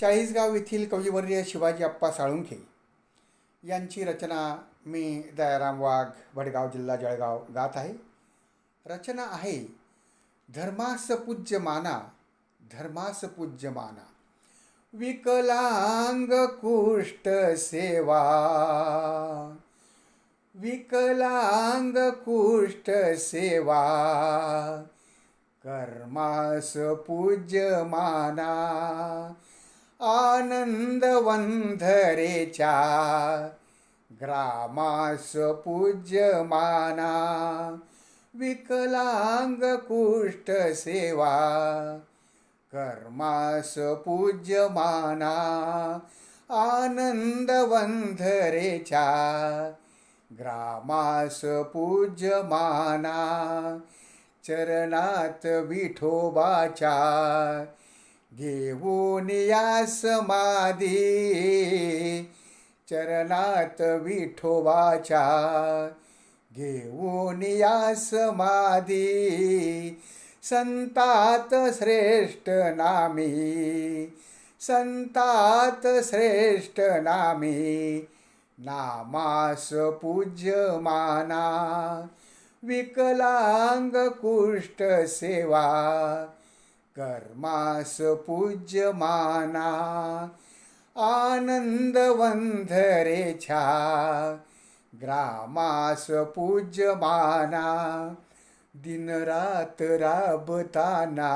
चाळीसगाव येथील कविवर्य शिवाजी आप्पा साळुंखे यांची रचना मी दयाराम वाघ, भडगाव, जिल्हा जळगाव गात आहे. रचना आहे धर्मास पूज्य माना, धर्मास पूज्य माना, विकलांग कुष्ठ सेवा, विकलांग कुष्ठ सेवा, कर्मास पूज्य माना, आनंद वंधरेच्या ग्रामास पूज्य माना, विकलांग कुष्ठ सेवा, कर्मास पूज्य माना, आनंद वंधरेच्या ग्रामास पूज्य माना, चरणात विठोबाच्या घेऊन या समाधी, चरणात विठोबाच्या घेऊन या समाधी, संतात श्रेष्ठ नामी, संतात श्रेष्ठ नामी, नामास पूज्य माना, विकलांग कुष्ठ सेवा, कर्मास पूज्य माना, आनंद वंधरेच्या ग्रामास पूज्य माना, दिनरात राबताना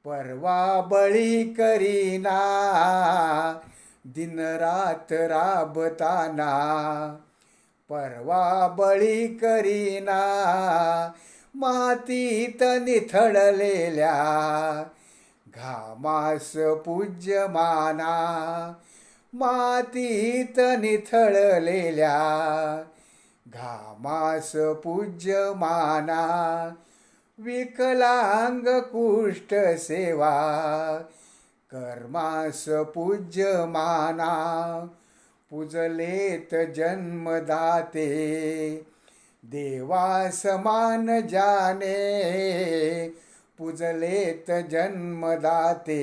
परवा बळी करीना, दिनरात राबताना परवा बळी करीना, मातीत निथळलेल्या घामास पूज्य माना, मातीत निथळलेल्या घामास पूज्य माना, विकलांग कुष्ठ सेवा, कर्मास पूज्य माना, पूजलेत जन्मदाते देवा समान जाने, पूजलेत जन्मदाते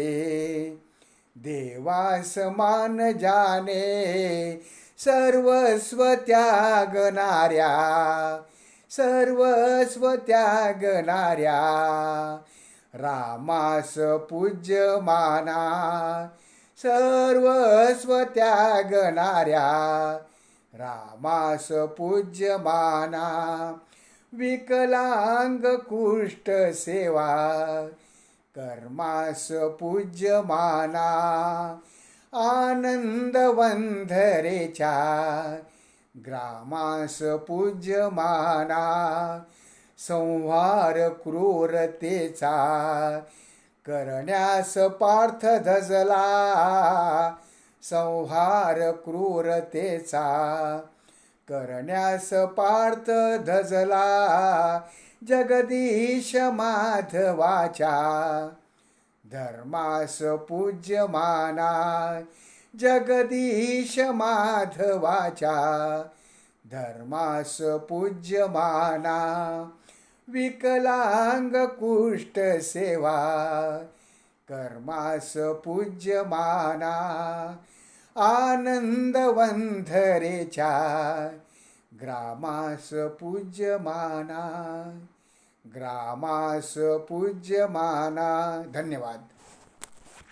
देवा समान जाने, सर्वस्व त्यागणाऱ्या, सर्वस्व त्यागणाऱ्या रामास पूज्य माना, सर्वस्व त्यागणाऱ्या रामास पूज्य माना, विकलांग कुष्ठ सेवा, कर्मास पूज्य माना, आनंद वंधरेच्या ग्रामास पूज्य माना, संहार क्रूरतेचा करण्यास पार्थ धजला, संहार क्रूरतेचा करण्यास पार्थ धजला, जगदीश माधवाच्या धर्मास पूज्य माना, जगदीश माधवाच्या धर्मास पूज्य माना, विकलांग कुष्ठ सेवा, कर्मास पूज्य माना, आनंद वंधरेच्या ग्रामास पूज्य माना, ग्रामास पूज्य माना. धन्यवाद.